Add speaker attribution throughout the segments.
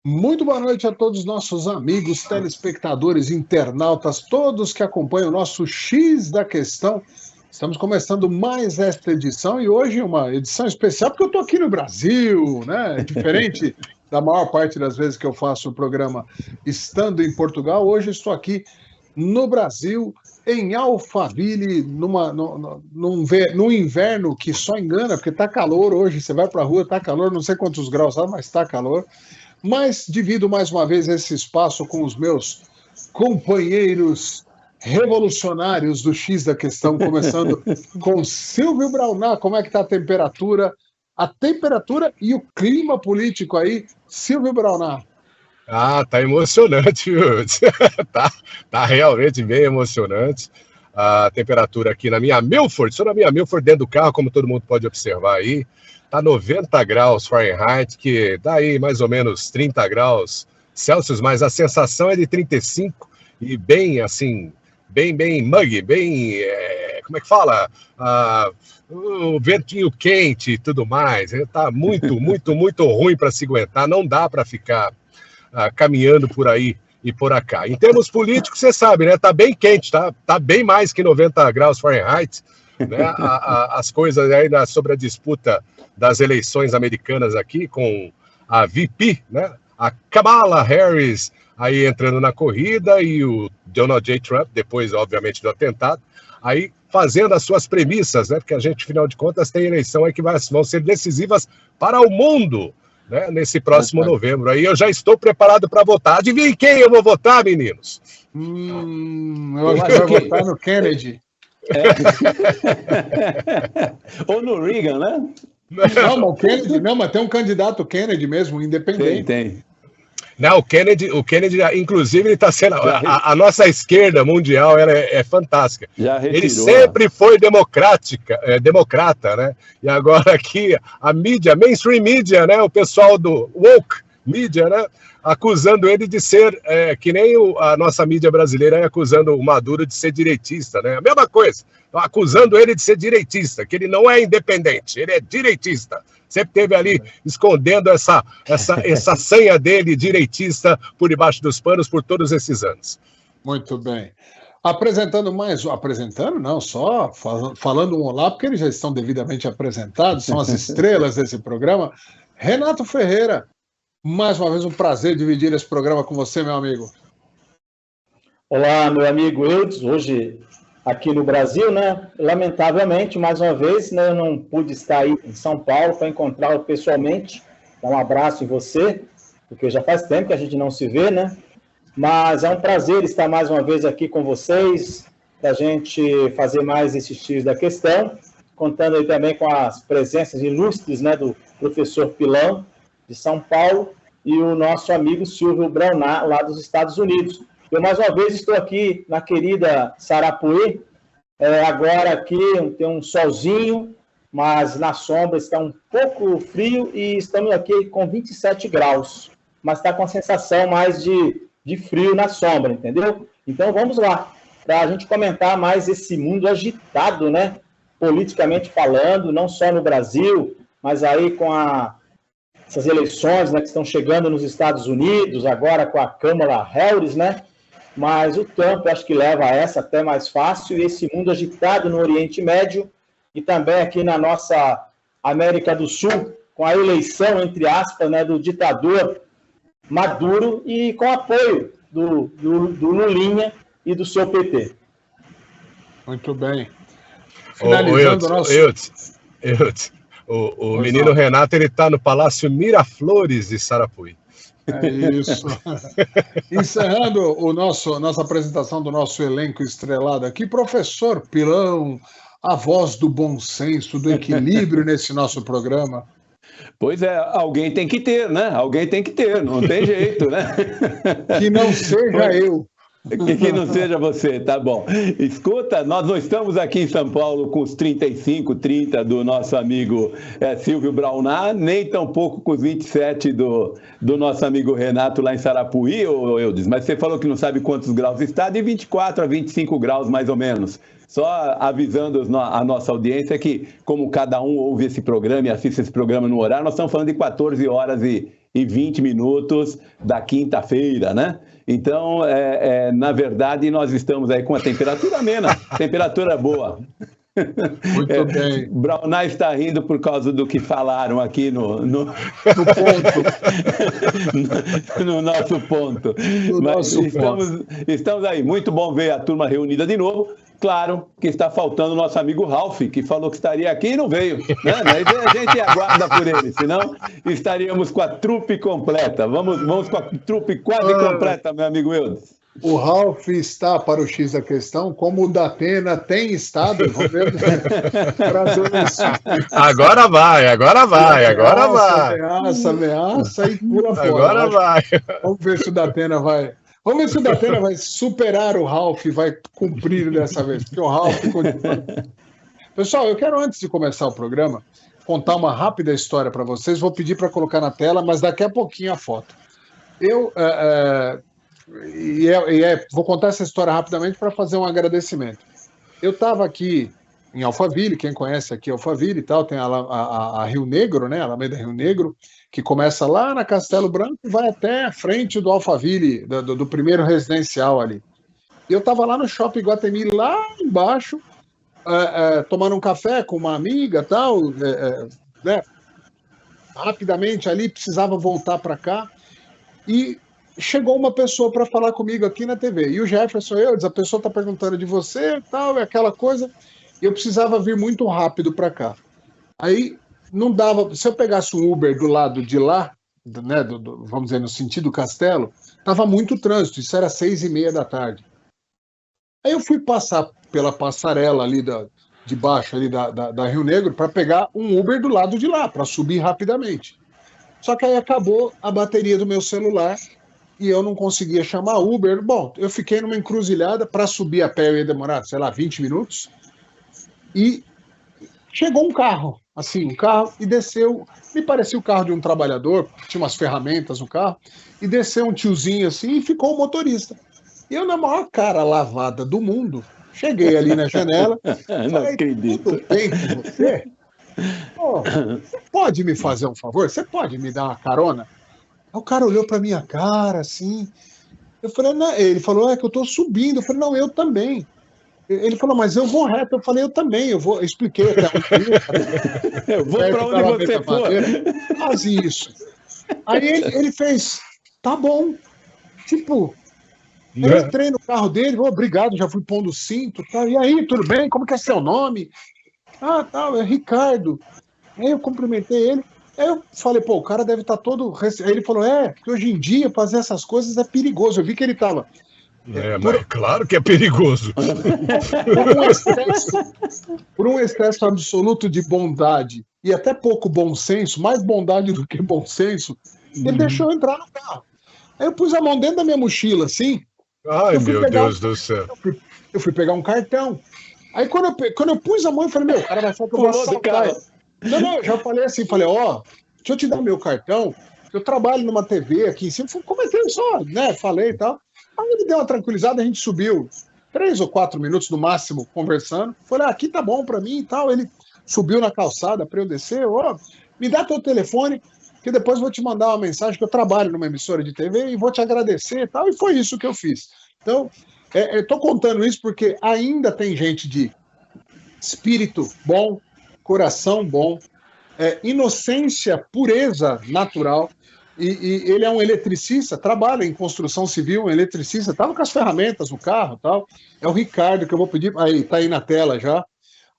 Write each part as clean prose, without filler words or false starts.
Speaker 1: Muito boa noite a todos os nossos amigos, telespectadores, internautas, todos que acompanham o nosso X da Questão. Estamos começando mais esta edição e hoje uma edição especial porque eu estou aqui no Brasil, né? Diferente da maior parte das vezes que eu faço o programa estando em Portugal, hoje estou aqui no Brasil, em Alphaville, num inverno que só engana, porque está calor hoje, você vai para a rua, está calor, não sei quantos graus, mas está calor. Mas divido mais uma vez esse espaço com os meus companheiros revolucionários do X da Questão, começando com Silvio Braunar. Como é que está a temperatura e o clima político aí, Silvio Braunar?
Speaker 2: Tá emocionante, viu? tá realmente bem emocionante. A temperatura aqui na minha Milford, estou na minha Milford dentro do carro, como todo mundo pode observar aí. Está 90 graus Fahrenheit, que dá aí mais ou menos 30 graus Celsius, mas a sensação é de 35 e bem assim, bem muggy, como é que fala? O ventinho quente e tudo mais. Está muito ruim para se aguentar, não dá para ficar caminhando por aí e por cá. Em termos políticos, você sabe, né? Tá bem quente, tá bem mais que 90 graus Fahrenheit, né? As coisas aí sobre a disputa das eleições americanas aqui, com a VP, né? A Kamala Harris aí entrando na corrida e o Donald J. Trump, depois, obviamente, do atentado, aí fazendo as suas premissas, né? Porque a gente, afinal de contas, tem eleição aí que vão ser decisivas para o mundo, né, nesse próximo novembro. Aí eu já estou preparado para votar. Adivinhe quem eu vou votar, meninos?
Speaker 1: Eu acho que vai votar no Kennedy.
Speaker 3: Ou no Reagan, né?
Speaker 1: Não, mas o Kennedy, mas tem um candidato Kennedy mesmo, independente.
Speaker 3: Tem.
Speaker 2: Não, o Kennedy, inclusive, ele está sendo. A nossa esquerda mundial ela é fantástica. Ele sempre foi democrata, né? E agora aqui, a mídia, mainstream mídia, né? O pessoal do woke mídia, né? Acusando ele de ser, que nem a nossa mídia brasileira acusando o Maduro de ser direitista, né? A mesma coisa, acusando ele de ser direitista, que ele não é independente, ele é direitista. Sempre teve ali escondendo essa sanha dele, direitista, por debaixo dos panos por todos esses anos.
Speaker 1: Muito bem. Apresentando não, só falando um olá, porque eles já estão devidamente apresentados, são as estrelas desse programa. Renato Ferreira, mais uma vez um prazer dividir esse programa com você, meu amigo.
Speaker 4: Olá, meu amigo Eudes, hoje aqui no Brasil, né? Lamentavelmente, mais uma vez, né, eu não pude estar aí em São Paulo para encontrá-lo pessoalmente. Dar um abraço em você, porque já faz tempo que a gente não se vê, né? Mas é um prazer estar mais uma vez aqui com vocês, para a gente fazer mais esse X da Questão, contando aí também com as presenças ilustres, né, do professor Pilão, de São Paulo, e o nosso amigo Silvio Braunar, lá dos Estados Unidos. Eu, mais uma vez, estou aqui na querida Sarapuí. Agora aqui tem um solzinho, mas na sombra está um pouco frio e estamos aqui com 27 graus. Mas está com a sensação mais de frio na sombra, entendeu? Então, vamos lá, para a gente comentar mais esse mundo agitado, né? Politicamente falando, não só no Brasil, mas aí com essas eleições, né, que estão chegando nos Estados Unidos, agora com a Kamala Harris, né? Mas o Trump acho que leva a essa até mais fácil, e esse mundo agitado no Oriente Médio e também aqui na nossa América do Sul, com a eleição, entre aspas, né, do ditador Maduro e com apoio do Lulinha e do seu PT.
Speaker 1: Muito bem.
Speaker 2: Finalizando o menino não. Renato, ele está no Palácio Miraflores de Sarapuí.
Speaker 1: É isso. Encerrando nossa apresentação do nosso elenco estrelado aqui, professor Pilão, a voz do bom senso, do equilíbrio nesse nosso programa.
Speaker 3: Pois é, alguém tem que ter, né? Alguém tem que ter, não tem jeito, né?
Speaker 1: Que não seja eu.
Speaker 3: Que não seja você, tá bom. Escuta, nós não estamos aqui em São Paulo com os 35, 30 do nosso amigo Silvio Braunar, nem tampouco com os 27 do nosso amigo Renato lá em Sarapuí, Eudes, mas você falou que não sabe quantos graus está, de 24 a 25 graus mais ou menos. Só avisando a nossa audiência que, como cada um ouve esse programa e assiste esse programa no horário, nós estamos falando de 14 horas e 20 minutos da quinta-feira, né? Então, na verdade, nós estamos aí com a temperatura amena, temperatura boa.
Speaker 1: Muito bem.
Speaker 3: Braunar está rindo por causa do que falaram aqui no
Speaker 1: ponto.
Speaker 3: no nosso ponto. Mas estamos aí. Muito bom ver a turma reunida de novo. Claro que está faltando o nosso amigo Ralph, que falou que estaria aqui e não veio. Né? Mas a gente aguarda por ele, senão estaríamos com a trupe completa. Vamos com a trupe quase completa, meu amigo Eudes.
Speaker 1: O Ralph está para o X da questão, como o Datena tem estado. Vamos ver.
Speaker 2: Agora vai.
Speaker 1: Ameaça e pula fora.
Speaker 2: Agora vai.
Speaker 1: Vamos ver se o Datena vai. Vamos ver se o Datena vai superar o Ralph e vai cumprir dessa vez. Porque o Ralph continua. Pessoal, eu quero, antes de começar o programa, contar uma rápida história para vocês. Vou pedir para colocar na tela, mas daqui a pouquinho a foto. Vou contar essa história rapidamente para fazer um agradecimento. Eu estava aqui em Alphaville, quem conhece aqui Alphaville e tal, tem a Rio Negro, né, a Alameda Rio Negro, que começa lá na Castelo Branco e vai até a frente do Alphaville, do primeiro residencial ali. E eu estava lá no Shopping Iguatemi, lá embaixo, tomando um café com uma amiga e tal, né, rapidamente ali, precisava voltar para cá, e chegou uma pessoa para falar comigo aqui na TV. E o Jefferson, a pessoa está perguntando de você e tal, aquela coisa. E eu precisava vir muito rápido para cá. Aí não dava. Se eu pegasse um Uber do lado de lá, né, vamos dizer, no sentido Castelo, estava muito trânsito. Isso era 6h30 da tarde. Aí eu fui passar pela passarela ali de baixo ali da Rio Negro para pegar um Uber do lado de lá, para subir rapidamente. Só que aí acabou a bateria do meu celular e eu não conseguia chamar Uber. Bom, eu fiquei numa encruzilhada. Para subir a pé eu ia demorar, sei lá, 20 minutos. E chegou um carro, e desceu, me parecia o carro de um trabalhador, tinha umas ferramentas no carro, e desceu um tiozinho assim e ficou o motorista. E eu, na maior cara lavada do mundo, cheguei ali na janela,
Speaker 3: não acredito.
Speaker 1: Tudo bem com você? Você pode me fazer um favor? Você pode me dar uma carona? Aí o cara olhou pra minha cara, assim. Eu falei, não. Ele falou, que eu tô subindo. Eu falei, não, eu também. Ele falou, mas eu vou reto. Eu falei, eu também. Eu expliquei até onde
Speaker 3: eu vou pra onde você for.
Speaker 1: Faz isso. Aí ele fez, tá bom. Tipo, eu entrei no carro dele, obrigado, já fui pondo o cinto. Tá. E aí, tudo bem? Como que é seu nome? Tal, é Ricardo. Aí eu cumprimentei ele. Aí eu falei, o cara deve estar todo... Aí ele falou, que hoje em dia fazer essas coisas é perigoso. Eu vi que ele estava...
Speaker 2: Mas claro que é perigoso.
Speaker 1: Por um excesso absoluto de bondade e até pouco bom senso, mais bondade do que bom senso, ele deixou eu entrar no carro. Aí eu pus a mão dentro da minha mochila, assim.
Speaker 2: Ai, meu Deus do céu.
Speaker 1: Eu fui pegar um cartão. Aí quando eu pus a mão, eu falei, o cara vai falar que eu vou assaltar. Não, eu já falei assim, deixa eu te dar meu cartão, eu trabalho numa TV aqui em cima, comentei só, né, falei e tal. Aí ele deu uma tranquilizada, a gente subiu 3 ou 4 minutos no máximo conversando, falei, aqui tá bom pra mim e tal, ele subiu na calçada pra eu descer, me dá teu telefone, que depois eu vou te mandar uma mensagem que eu trabalho numa emissora de TV e vou te agradecer e tal, e foi isso que eu fiz. Então, eu tô contando isso porque ainda tem gente de espírito bom, coração bom, inocência, pureza natural, e ele é um eletricista, trabalha em construção civil, um eletricista, estava com as ferramentas no carro, tal. É o Ricardo, que eu vou pedir, aí está aí na tela já,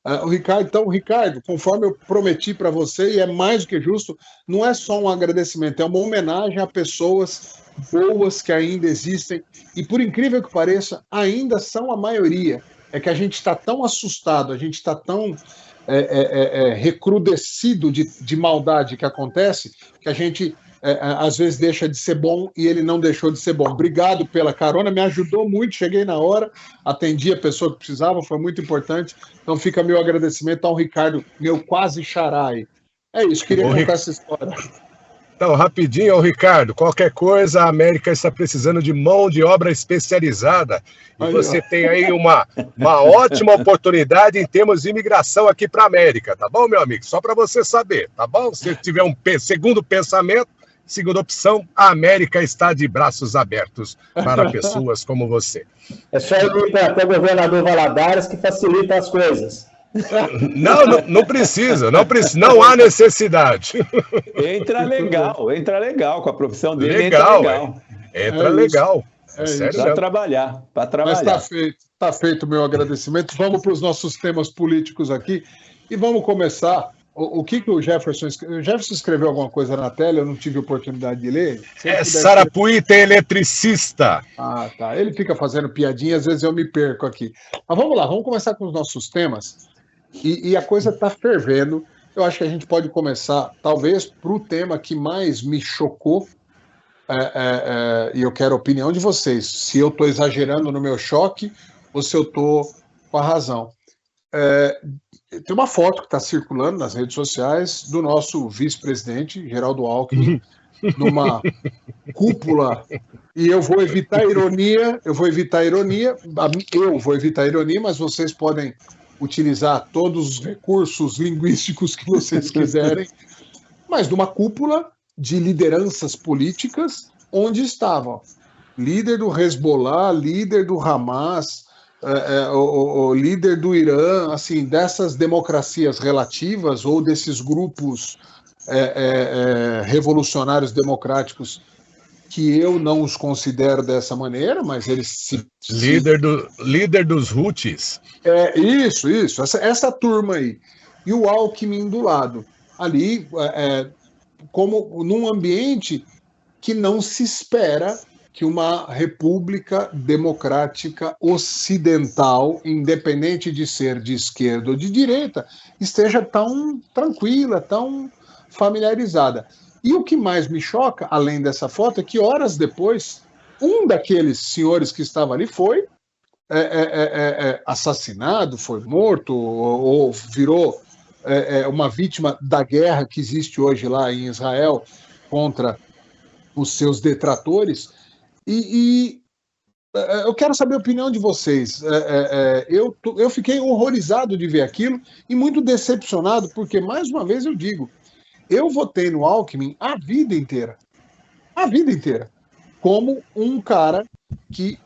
Speaker 1: o Ricardo. Então, Ricardo, conforme eu prometi para você, e é mais do que justo, não é só um agradecimento, é uma homenagem a pessoas boas que ainda existem, e por incrível que pareça, ainda são a maioria. É que a gente está tão assustado, a gente está tão recrudescido de maldade que acontece, que a gente às vezes deixa de ser bom e ele não deixou de ser bom. Obrigado pela carona, me ajudou muito, cheguei na hora, atendi a pessoa que precisava, foi muito importante. Então fica meu agradecimento ao Ricardo, meu quase xará aí. É isso, queria contar essa história.
Speaker 2: Então, rapidinho, Ricardo, qualquer coisa, a América está precisando de mão de obra especializada. E você tem aí uma ótima oportunidade em termos de imigração aqui para a América, tá bom, meu amigo? Só para você saber, tá bom? Se tiver um segundo pensamento, segunda opção, a América está de braços abertos para pessoas como você.
Speaker 4: É só ir para o governador Valadares que facilita as coisas.
Speaker 2: Não precisa, não há necessidade.
Speaker 3: Entra legal com a profissão dele.
Speaker 2: Legal. Entra legal.
Speaker 3: Sério, para trabalhar.
Speaker 1: Mas tá feito o meu agradecimento. Vamos para os nossos temas políticos aqui e vamos começar. O que o Jefferson escreveu? O Jefferson escreveu alguma coisa na tela, eu não tive oportunidade de ler.
Speaker 2: Sarapuíta eletricista.
Speaker 1: Ah, tá. Ele fica fazendo piadinha, às vezes eu me perco aqui. Mas vamos lá, vamos começar com os nossos temas. E a coisa está fervendo. Eu acho que a gente pode começar, talvez, para o tema que mais me chocou. E eu quero a opinião de vocês. Se eu estou exagerando no meu choque ou se eu estou com a razão. Tem uma foto que está circulando nas redes sociais do nosso vice-presidente, Geraldo Alckmin, numa cúpula. E eu vou evitar a ironia, mas vocês podem utilizar todos os recursos linguísticos que vocês quiserem, mas numa cúpula de lideranças políticas, onde estavam líder do Hezbollah, líder do Hamas, o líder do Irã, assim, dessas democracias relativas ou desses grupos revolucionários democráticos que eu não os considero dessa maneira, mas eles
Speaker 2: líder dos Houthis.
Speaker 1: Isso, essa turma aí. E o Alckmin do lado. Ali, como num ambiente que não se espera que uma república democrática ocidental, independente de ser de esquerda ou de direita, esteja tão tranquila, tão familiarizada. E o que mais me choca, além dessa foto, é que horas depois, um daqueles senhores que estava ali foi assassinado, foi morto, ou virou uma vítima da guerra que existe hoje lá em Israel contra os seus detratores. E eu quero saber a opinião de vocês. Eu fiquei horrorizado de ver aquilo e muito decepcionado, porque, mais uma vez, eu digo, eu votei no Alckmin a vida inteira, como um cara que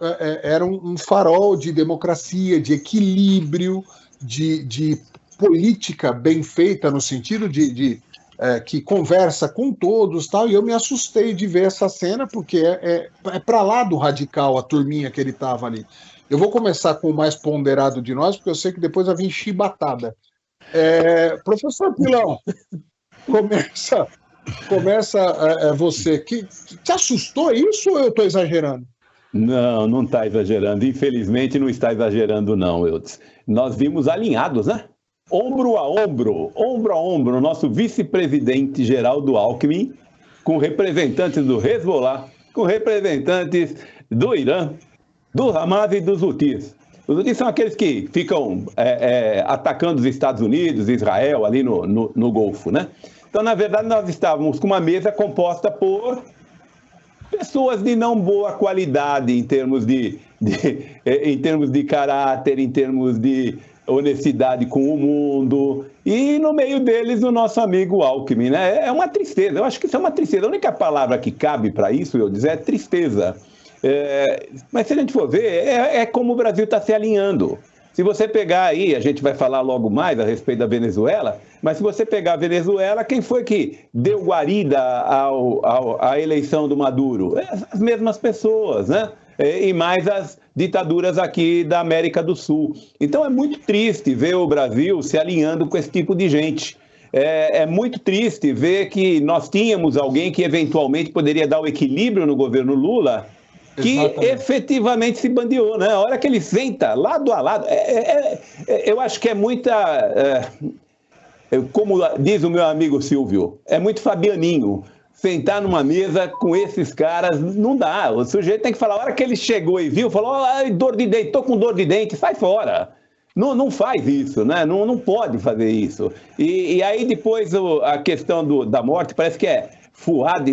Speaker 1: era um farol de democracia, de equilíbrio, de política bem feita, no sentido que conversa com todos, tal, e eu me assustei de ver essa cena, porque é para lá do radical a turminha que ele estava ali. Eu vou começar com o mais ponderado de nós, porque eu sei que depois vai vir chibatada. Professor Pilão, começa você. Te assustou isso ou eu estou exagerando?
Speaker 3: Não está exagerando. Infelizmente não está exagerando, não, Eudes. Nós vimos alinhados, né? Ombro a ombro, o nosso vice-presidente Geraldo Alckmin, com representantes do Hezbollah, com representantes do Irã, do Hamas e dos Houthis. Os Houthis são aqueles que ficam atacando os Estados Unidos, Israel, ali no Golfo, né? Então, na verdade, nós estávamos com uma mesa composta por pessoas de não boa qualidade em termos de caráter, em termos de honestidade com o mundo, e no meio deles o nosso amigo Alckmin, né? É uma tristeza, eu acho que isso é uma tristeza. A única palavra que cabe para isso, eu dizer, é tristeza. Mas se a gente for ver, é como o Brasil está se alinhando. Se você pegar aí, a gente vai falar logo mais a respeito da Venezuela, mas se você pegar a Venezuela, quem foi que deu guarida à eleição do Maduro? As mesmas pessoas, né? E mais as ditaduras aqui da América do Sul. Então é muito triste ver o Brasil se alinhando com esse tipo de gente. É muito triste ver que nós tínhamos alguém que eventualmente poderia dar o equilíbrio no governo Lula, que efetivamente se bandeou, né? A hora que ele senta lado a lado, eu acho que é muita... como diz o meu amigo Silvio, é muito fabianinho. sentar numa mesa com esses caras, não dá. O sujeito tem que falar, a hora que ele chegou e viu, falou, ai, dor de dente, tô com dor de dente, sai fora. Não faz isso, né? Não pode fazer isso. E aí depois a questão da morte, parece que é Fuad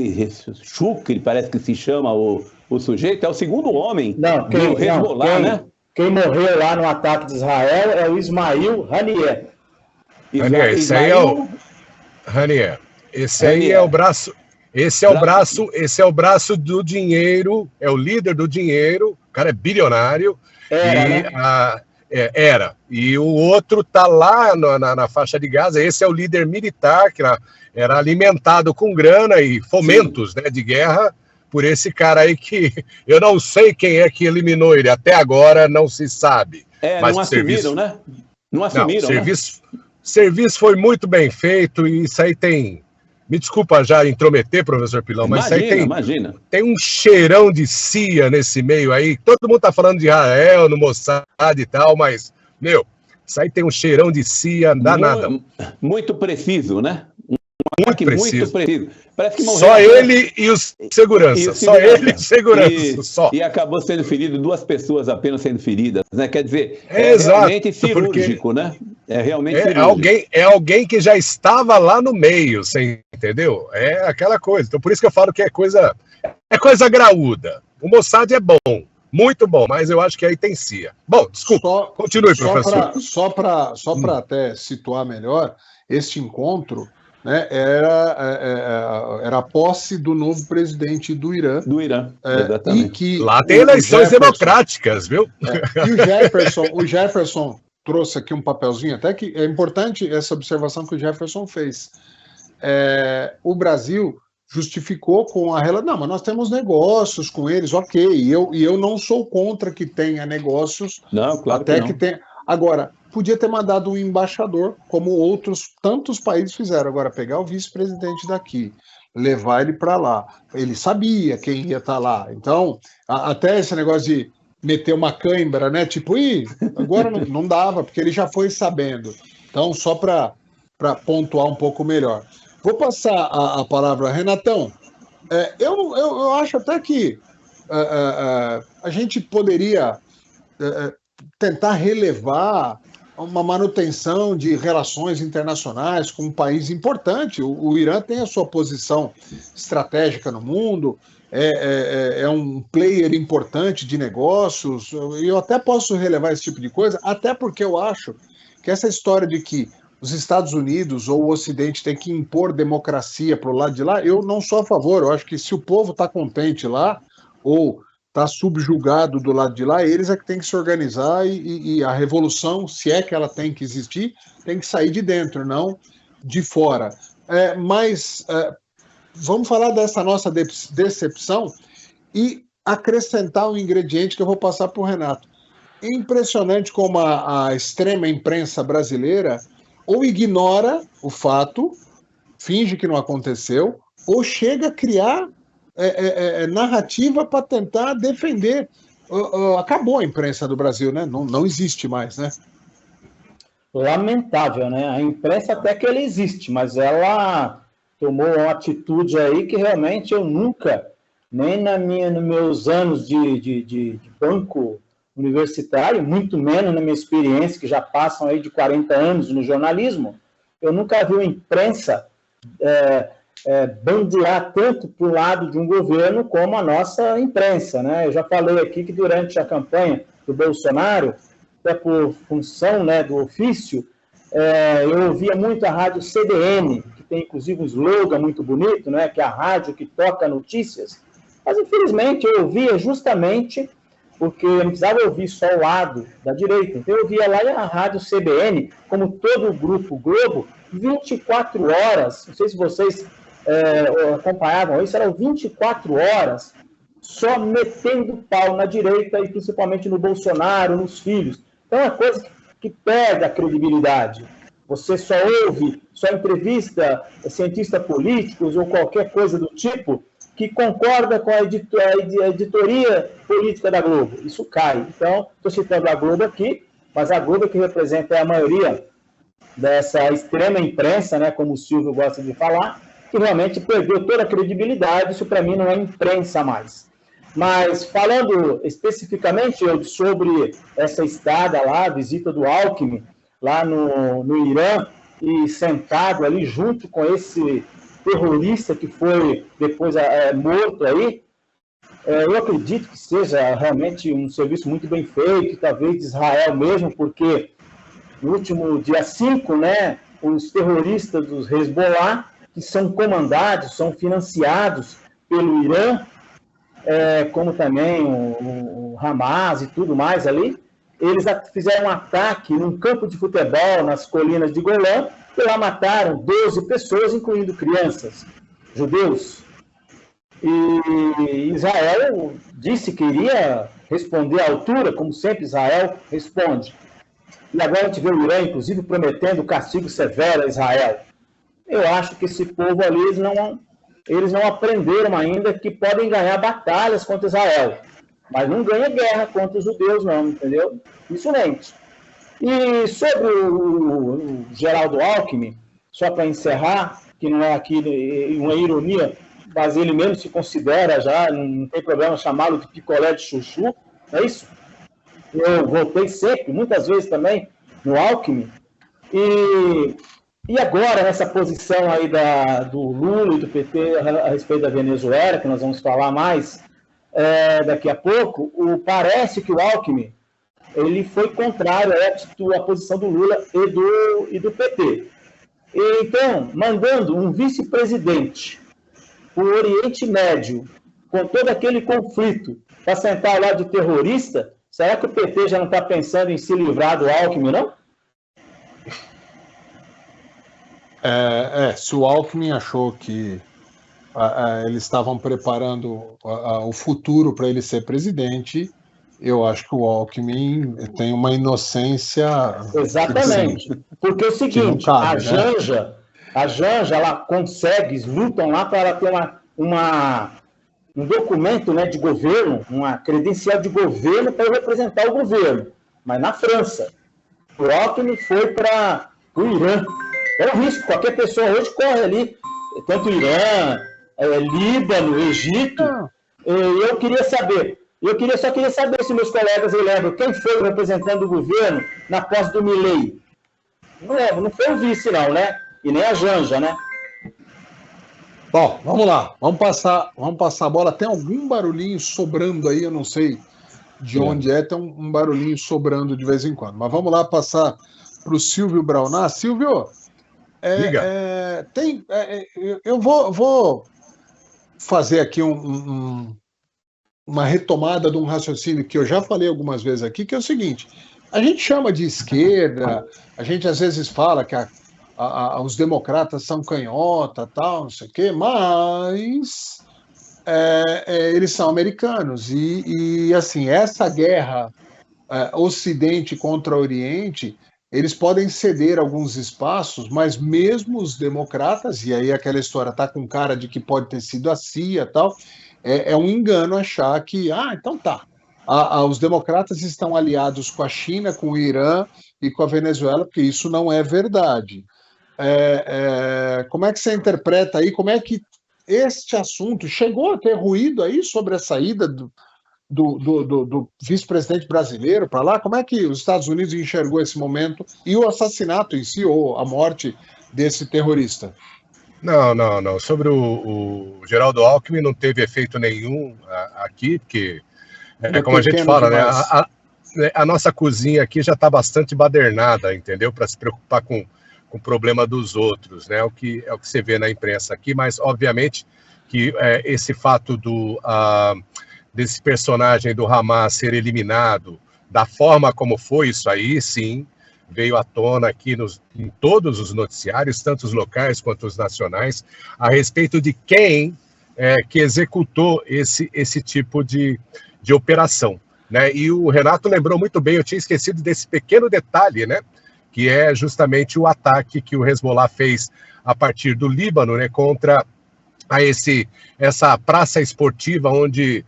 Speaker 3: Shukri, parece que se chama o sujeito, é o segundo homem do Hezbollah, né?
Speaker 4: Quem morreu lá no ataque de Israel é o Ismail Haniyeh.
Speaker 2: Esse aí é o Haniyeh. Esse aí é o braço. Esse é o braço do dinheiro, é o líder do dinheiro, o cara é bilionário. Era. E o outro tá lá na faixa de Gaza, esse é o líder militar, que era alimentado com grana e fomentos, né, de guerra, por esse cara aí que eu não sei quem é que eliminou ele, até agora não se sabe.
Speaker 3: Mas não assumiram, né? Não assumiram, né?
Speaker 2: Serviço foi muito bem feito e isso aí tem... Me desculpa já intrometer, professor Pilão, mas
Speaker 3: imagina.
Speaker 2: Tem um cheirão de CIA nesse meio aí. Todo mundo tá falando de Israel, no Mossad e tal, mas, isso aí tem um cheirão de CIA danado.
Speaker 3: Muito preciso, né?
Speaker 2: Muito preciso.
Speaker 3: Parece que morreu.
Speaker 2: Só ele e os seguranças. Só ele e os seguranças. Só.
Speaker 3: E acabou sendo ferido, 2 pessoas apenas sendo feridas, né? Quer dizer,
Speaker 2: realmente
Speaker 3: cirúrgico, né? É realmente cirúrgico.
Speaker 2: É alguém que já estava lá no meio, você entendeu? É aquela coisa. Então por isso que eu falo que é coisa graúda. O Mossad é bom, muito bom, mas eu acho que aí tem CIA. Bom, desculpa, continue, professor.
Speaker 1: Só para até situar melhor, este encontro, né, era a posse do novo presidente do Irã.
Speaker 3: Exatamente.
Speaker 2: Lá tem eleições democráticas, viu?
Speaker 1: E o Jefferson trouxe aqui um papelzinho, até que é importante essa observação que o Jefferson fez. O Brasil justificou com a relação, não, mas nós temos negócios com eles, ok, e eu não sou contra que tenha negócios,
Speaker 3: não, claro
Speaker 1: até
Speaker 3: que
Speaker 1: tenha. Agora, podia ter mandado um embaixador, como tantos países fizeram. Agora, pegar o vice-presidente daqui, levar ele para lá. Ele sabia quem ia estar lá. Então, até esse negócio de meter uma cãibra, né? Tipo, agora não dava, porque ele já foi sabendo. Então, só para pontuar um pouco melhor. Vou passar a palavra a Renatão. Eu acho até que a gente poderia tentar relevar uma manutenção de relações internacionais com um país importante. O Irã tem a sua posição estratégica no mundo, é um player importante de negócios, e eu até posso relevar esse tipo de coisa, até porque eu acho que essa história de que os Estados Unidos ou o Ocidente tem que impor democracia para o lado de lá, eu não sou a favor. Eu acho que se o povo está contente lá, ou está subjugado do lado de lá, eles é que tem que se organizar e a revolução, se é que ela tem que existir, tem que sair de dentro, não de fora. Mas vamos falar dessa nossa decepção e acrescentar um ingrediente que eu vou passar para o Renato. É impressionante como a extrema imprensa brasileira ou ignora o fato, finge que não aconteceu, ou chega a criar narrativa para tentar defender. Acabou a imprensa do Brasil, né? Não existe mais, né?
Speaker 4: Lamentável, né? A imprensa até que ela existe, mas ela tomou uma atitude aí que realmente eu nunca, nem nos meus anos de banco universitário, muito menos na minha experiência, que já passam aí de 40 anos no jornalismo, eu nunca vi uma imprensa bandear tanto para o lado de um governo como a nossa imprensa, né? Eu já falei aqui que durante a campanha do Bolsonaro, até por função, né, do ofício, eu ouvia muito a rádio CBN, que tem inclusive um slogan muito bonito, né, que é a rádio que toca notícias, mas infelizmente eu ouvia justamente porque eu não precisava ouvir só o lado da direita. Então eu via lá a rádio CBN, como todo o Grupo Globo, 24 horas, não sei se vocês acompanhavam isso, eram 24 horas só metendo pau na direita e principalmente no Bolsonaro, nos filhos. Então é uma coisa que perde a credibilidade. Você só ouve, só entrevista cientistas políticos ou qualquer coisa do tipo que concorda com a editoria política da Globo. Isso cai. Então, estou citando a Globo aqui, mas a Globo que representa a maioria dessa extrema imprensa, né, como o Silvio gosta de falar, que realmente perdeu toda a credibilidade. Isso para mim não é imprensa mais. Mas falando especificamente sobre essa estada lá, a visita do Alckmin lá no Irã, e sentado ali junto com esse terrorista que foi depois morto aí, eu acredito que seja realmente um serviço muito bem feito, talvez de Israel mesmo, porque no último dia 5, né, os terroristas dos Hezbollah, que são comandados, são financiados pelo Irã, como também o Hamas e tudo mais ali, eles fizeram um ataque num campo de futebol nas colinas de Golã, e lá mataram 12 pessoas, incluindo crianças, judeus. E Israel disse que iria responder à altura, como sempre Israel responde. E agora a gente vê o Irã, inclusive, prometendo castigo severo a Israel. Eu acho que esse povo ali, eles não aprenderam ainda que podem ganhar batalhas contra Israel, mas não ganha guerra contra os judeus, não, entendeu? Isso mente. E sobre o Geraldo Alckmin, só para encerrar, que não é aqui uma ironia, mas ele mesmo se considera já, não tem problema chamá-lo de picolé de chuchu, não é isso? Eu votei sempre, muitas vezes também, no Alckmin, e agora, nessa posição aí do Lula e do PT a respeito da Venezuela, que nós vamos falar mais daqui a pouco, parece que o Alckmin ele foi contrário à posição do Lula e do PT. Então, mandando um vice-presidente para o Oriente Médio, com todo aquele conflito, para sentar ao lado de terrorista, será que o PT já não está pensando em se livrar do Alckmin, não?
Speaker 1: Se o Alckmin achou que eles estavam preparando o futuro para ele ser presidente, eu acho que o Alckmin tem uma inocência...
Speaker 4: Exatamente. Porque é o seguinte, cabe, a Janja, ela consegue, eles lutam lá para ela ter um documento, né, de governo, uma credencial de governo para representar o governo. Mas na França. O Alckmin foi para o Irã. É um risco, qualquer pessoa hoje corre ali, tanto Irã, Líbano, Egito. Eu só queria saber se meus colegas lembram quem foi o representante do governo na posse do Milei. Não lembro, não foi o vice não, né? E nem a Janja, né?
Speaker 1: Bom, vamos lá, vamos passar a bola. Tem algum barulhinho sobrando aí, eu não sei de onde tem um barulhinho sobrando de vez em quando. Mas vamos lá passar para o Silvio Braunar. Silvio, eu vou fazer aqui uma retomada de um raciocínio que eu já falei algumas vezes aqui, que é o seguinte: a gente chama de esquerda, a gente às vezes fala que os democratas são canhota, tal, não sei o quê, mas eles são americanos e assim, essa guerra Ocidente contra Oriente, eles podem ceder alguns espaços, mas mesmo os democratas, e aí aquela história tá com cara de que pode ter sido a CIA e tal, é um engano achar que, então tá, os democratas estão aliados com a China, com o Irã e com a Venezuela, porque isso não é verdade. Como é que você interpreta aí, como é que este assunto chegou a ter ruído aí sobre a saída do vice-presidente brasileiro para lá? Como é que os Estados Unidos enxergou esse momento e o assassinato em si, ou a morte desse terrorista?
Speaker 2: Não. Sobre o Geraldo Alckmin não teve efeito nenhum aqui, porque, como a gente fala, né, a nossa cozinha aqui já está bastante badernada, entendeu? Para se preocupar com o problema dos outros, né? É o que você vê na imprensa aqui, mas obviamente que esse fato desse personagem do Hamas ser eliminado, da forma como foi isso aí, sim, veio à tona aqui em todos os noticiários, tanto os locais quanto os nacionais, a respeito de quem que executou esse tipo de operação, né? E o Renato lembrou muito bem, eu tinha esquecido desse pequeno detalhe, né? Que é justamente o ataque que o Hezbollah fez a partir do Líbano, né? Contra essa praça esportiva onde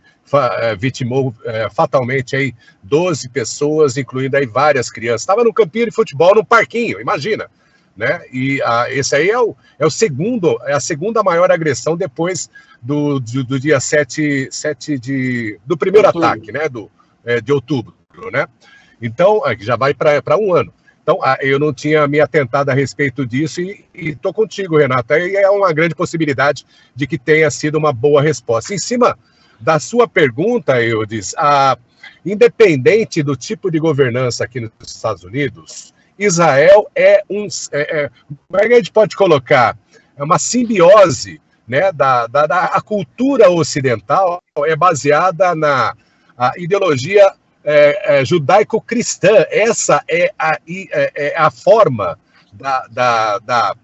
Speaker 2: vitimou fatalmente aí 12 pessoas, incluindo aí várias crianças. Estava no campinho de futebol, num parquinho, imagina, né? E esse aí é a segunda maior agressão depois do dia 7 do primeiro ataque, né? De outubro, né? Então, já vai para um ano. Então, eu não tinha me atentado a respeito disso e estou contigo, Renata. E é uma grande possibilidade de que tenha sido uma boa resposta. Em cima da sua pergunta, Eudes, independente do tipo de governança aqui nos Estados Unidos, Israel como é que a gente pode colocar? É uma simbiose, né, a cultura ocidental é baseada na ideologia judaico-cristã. Essa é a forma da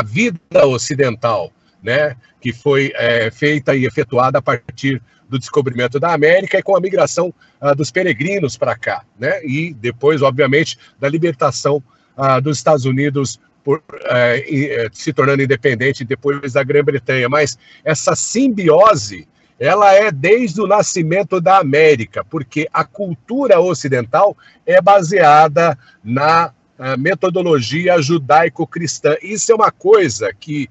Speaker 2: vida ocidental, né, que foi feita e efetuada a partir do descobrimento da América e com a migração dos peregrinos para cá, né, e depois, obviamente, da libertação dos Estados Unidos se tornando independente depois da Grã-Bretanha. Mas essa simbiose, ela é desde o nascimento da América, porque a cultura ocidental é baseada na metodologia judaico-cristã. Isso é uma coisa que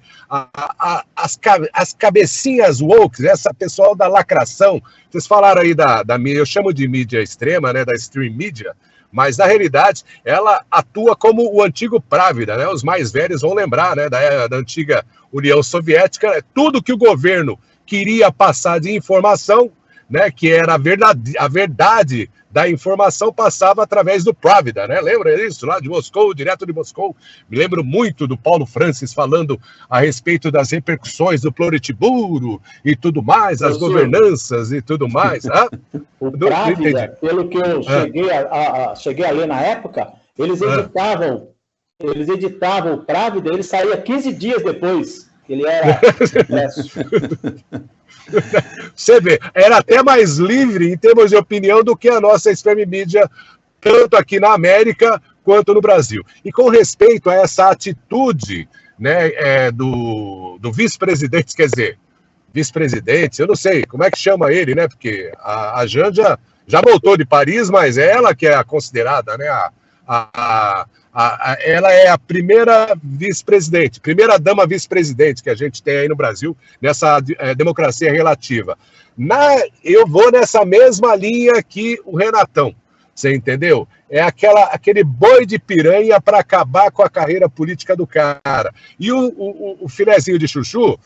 Speaker 2: as cabecinhas woke, essa pessoal da lacração, vocês falaram aí da mídia, eu chamo de mídia extrema, né, da stream media, mas na realidade ela atua como o antigo Pravda, né? Os mais velhos vão lembrar, né, da antiga União Soviética, tudo que o governo queria passar de informação, né, que era a verdade da informação, passava através do Pravda, né? Lembra isso? Lá de Moscou, direto de Moscou. Me lembro muito do Paulo Francis falando a respeito das repercussões do Politburo e tudo mais, as governanças e tudo mais.
Speaker 4: O Pravda, pelo que eu cheguei a ler na época, eles editavam o Pravda, ele saía 15 dias depois. Ele era
Speaker 2: Você vê, era até mais livre em termos de opinião do que a nossa extreme mídia, tanto aqui na América quanto no Brasil. E com respeito a essa atitude, né, do vice-presidente, quer dizer, vice-presidente, eu não sei como é que chama ele, né? Porque a Janja já voltou de Paris, mas é ela que é a considerada, né, ela é a primeira vice-presidente, primeira dama vice-presidente que a gente tem aí no Brasil, nessa democracia relativa. Eu vou nessa mesma linha que o Renatão, você entendeu? É aquele boi de piranha para acabar com a carreira política do cara. E o filezinho de chuchu,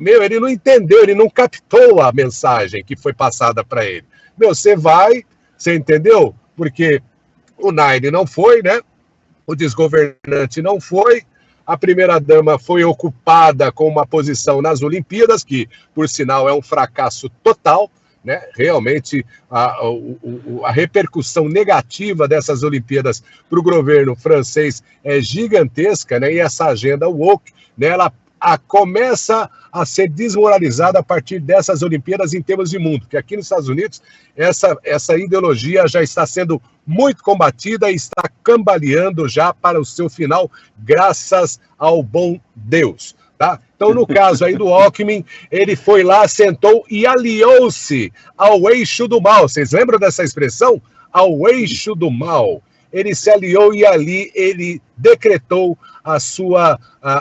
Speaker 2: ele não entendeu, ele não captou a mensagem que foi passada para ele. Você entendeu? Porque o Nine não foi, né? O desgovernante não foi, a primeira-dama foi ocupada com uma posição nas Olimpíadas, que, por sinal, é um fracasso total, né? Realmente, a repercussão negativa dessas Olimpíadas para o governo francês é gigantesca, né? E essa agenda woke, né, ela começa a ser desmoralizada a partir dessas Olimpíadas em termos de mundo, porque aqui nos Estados Unidos essa ideologia já está sendo muito combatida e está cambaleando já para o seu final, graças ao bom Deus. Tá? Então, no caso aí do Alckmin, ele foi lá, sentou e aliou-se ao eixo do mal. Vocês lembram dessa expressão? Ao eixo do mal. Ele se aliou e ali ele decretou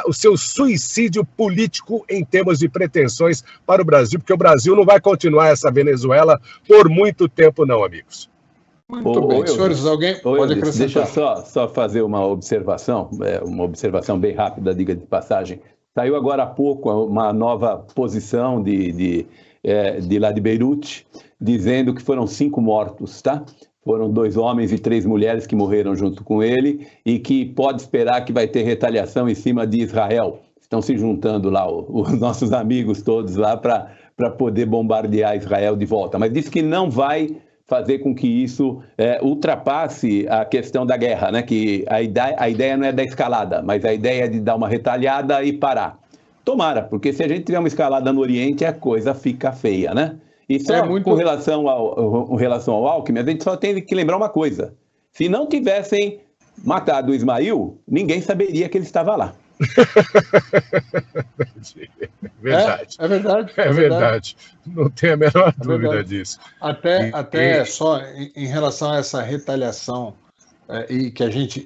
Speaker 2: o seu suicídio político em termos de pretensões para o Brasil, porque o Brasil não vai continuar essa Venezuela por muito tempo não, amigos.
Speaker 1: Muito bem. Senhores, alguém pode acrescentar?
Speaker 3: Deixa eu só fazer uma observação bem rápida, diga de passagem. Saiu agora há pouco uma nova posição de lá de Beirute, dizendo que foram 5 mortos, tá? Foram 2 homens e 3 mulheres que morreram junto com ele e que pode esperar que vai ter retaliação em cima de Israel. Estão se juntando lá os nossos amigos todos lá para poder bombardear Israel de volta. Mas diz que não vai fazer com que isso ultrapasse a questão da guerra, né? Que a ideia não é da escalada, mas a ideia é de dar uma retaliada e parar. Tomara, porque se a gente tiver uma escalada no Oriente, a coisa fica feia, né? E só com relação ao Alckmin, a gente só tem que lembrar uma coisa. Se não tivessem matado o Ismail, ninguém saberia que ele estava lá.
Speaker 2: Verdade.
Speaker 1: É verdade.
Speaker 2: É verdade. Não tem a menor dúvida disso.
Speaker 1: Até só em relação a essa retaliação, e que a gente...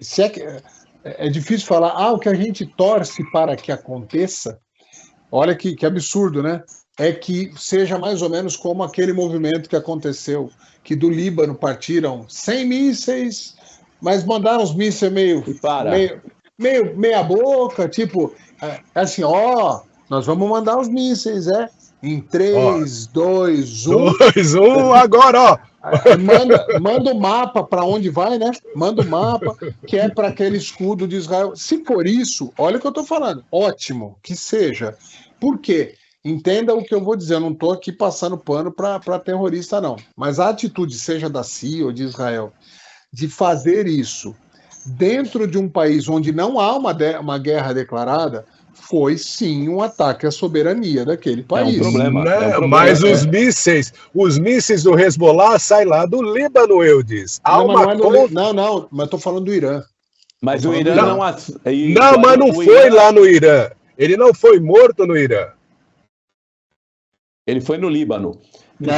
Speaker 1: é difícil falar, o que a gente torce para que aconteça, olha que absurdo, né? É que seja mais ou menos como aquele movimento que aconteceu, que do Líbano partiram 100 mísseis, mas mandaram os mísseis meia boca, tipo, assim, nós vamos mandar os mísseis, em 3, 2, 1.
Speaker 2: 2, 1, agora, ó.
Speaker 1: Manda o mapa para onde vai, né? Manda o mapa, que é para aquele escudo de Israel. Se for isso, olha o que eu estou falando. Ótimo, que seja. Por quê? Entenda o que eu vou dizer. Eu não estou aqui passando pano para terrorista, não. Mas a atitude, seja da CIA ou de Israel, de fazer isso dentro de um país onde não há uma guerra declarada, foi sim um ataque à soberania daquele país.
Speaker 3: É um problema.
Speaker 2: Mas os mísseis do Hezbollah saem lá do Líbano, eu disse.
Speaker 1: Não, mas estou falando do Irã.
Speaker 3: Mas o Irã não...
Speaker 2: mas não foi lá no Irã. Ele não foi morto no Irã.
Speaker 3: Ele foi no Líbano.
Speaker 1: Do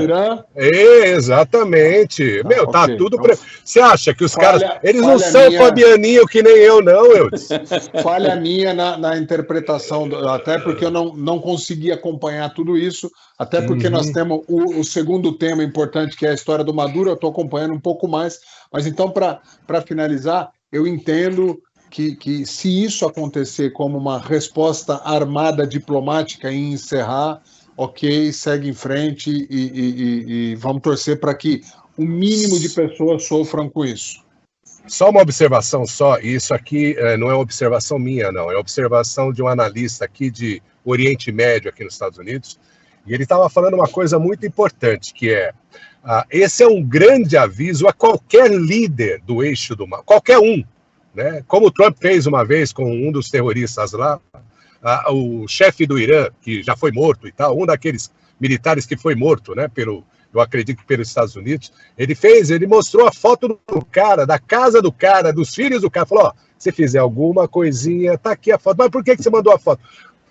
Speaker 1: Irã.
Speaker 2: Exatamente. Tá okay, tudo... Você acha que os caras... Eles não são fabianinho que nem eu, não,
Speaker 1: Falha minha na interpretação, até porque eu não consegui acompanhar tudo isso, até porque nós temos o segundo tema importante, que é a história do Maduro, eu estou acompanhando um pouco mais, mas então, para finalizar, eu entendo que se isso acontecer como uma resposta armada diplomática em encerrar, ok, segue em frente e vamos torcer para que o mínimo de pessoas sofram com isso.
Speaker 2: Só uma observação isso aqui não é uma observação minha, não, é observação de um analista aqui de Oriente Médio, aqui nos Estados Unidos, e ele estava falando uma coisa muito importante, que é, esse é um grande aviso a qualquer líder do eixo do mal, qualquer um, né? Como o Trump fez uma vez com um dos terroristas lá, o chefe do Irã, que já foi morto e tal, um daqueles militares que foi morto, né, eu acredito pelos Estados Unidos, ele mostrou a foto do cara, da casa do cara, dos filhos do cara, falou, se fizer alguma coisinha, tá aqui a foto. Mas por que você mandou a foto?